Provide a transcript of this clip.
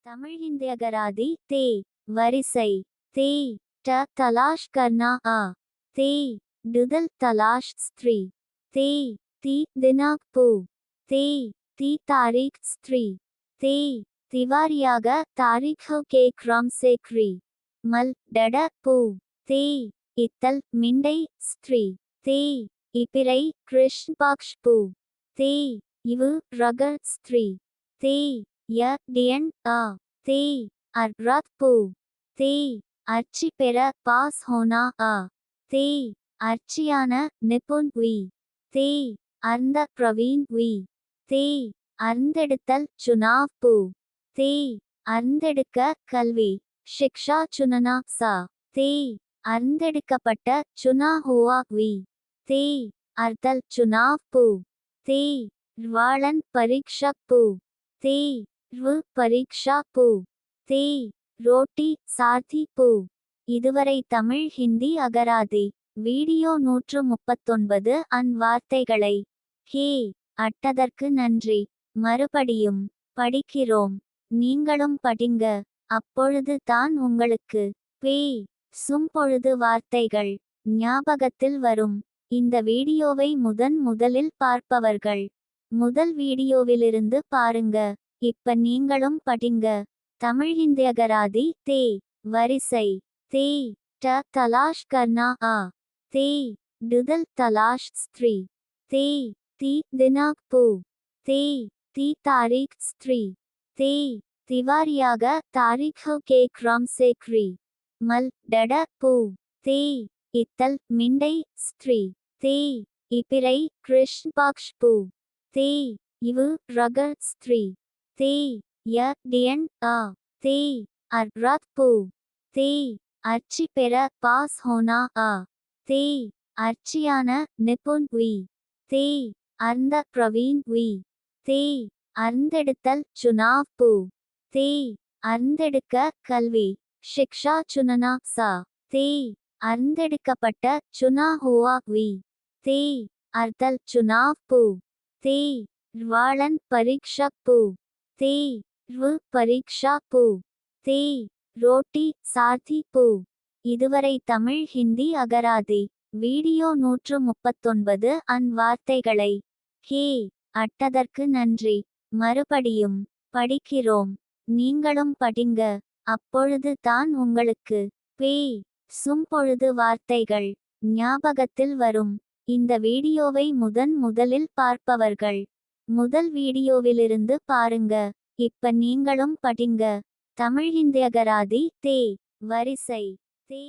தமிழ் हिंदी अगरादी ते वरिसै ते ट तलाश करना आ ते दुदल तलाश स्त्री ते ती दिनांक पू ते ती तारीख स्त्री ते तिवारियाग तारीखों के क्रम से क्री मल डड पू ते इतल मिंडை स्त्री ते इपिरै कृष्ण पक्ष पू ते इवु रगर स्त्री ते य डियन आ ते अर्रात पू ते अर्ची पेर पास होना आ ते अर्चियान निपुण वी ते अर्ந்த प्रवीण वी ते अर्ந்தெடுத்தல் चुनाव पू ते अर्ந்தெடுக்க கல்வி शिक्षा चुनना सा ते अर्ந்தெடுக்கப்பட்ட चुना हुआ वी ते अर्दल चुनाव पू ते र्वाळन परीक्षक पू ते र्व परीक्षा पू ते रोटी सारथी पू இதுவரை தமிழ் ஹிந்தி அகராதி வீடியோ 139 வார்த்தைகளை ஹே அட்டதற்கு நன்றி. மறுபடியும் படிக்கிறோம். நீங்களும் படிங்க. அப்பொழுது தான் உங்களுக்கு சும்பொழுது வார்த்தைகள் ஞாபகத்தில் வரும். இந்த வீடியோவை முதலில் பார்ப்பவர்கள் முதல் வீடியோவிலிருந்து பாருங்க. இப்ப நீங்களும் படிங்க. தமிழ் हिंदी अगरादी ते वरिसै ते ट तलाश करना आ ते दुदल तलाश स्त्री ते ती दिनांक पू ते ती तारीख स्त्री ते तिवारियाग तारीखों के क्रम से क्री मल डड पू ते इतल मिंडை स्त्री ते इपिरै कृष्ण पक्ष पू ते इवु रगर स्त्री ते य डियन आ ते अर्रात पू ते अर्ची पेर पास होना आ ते अर्चियान निपुण वी ते अर्ந்த प्रवीण वी ते अर्ந்தெடுத்தல் चुनाव पू ते अर्ந்தெடுக்க கல்வி शिक्षा चुनना सा ते अर्ந்தெடுக்கப்பட்ட चुना हुआ वी ते अर्दल चुनाव पू ते र्वाळन परीक्षक पू ते र्व परीक्षा पू ते रोटी सारथी पू இதுவரை தமிழ் ஹிந்தி அகராதி வீடியோ 139 வார்த்தைகளை ஹே அட்டதற்கு நன்றி. மறுபடியும் படிக்கிறோம். நீங்களும் படிங்க. அப்பொழுது தான் உங்களுக்கு சும்பொழுது வார்த்தைகள் ஞாபகத்தில் வரும். இந்த வீடியோவை முதலில் பார்ப்பவர்கள் முதல் வீடியோவிலிருந்து பாருங்க. இப்ப நீங்களும் படிங்க. தமிழ் हिंदी अगरादी ते वरिसै ते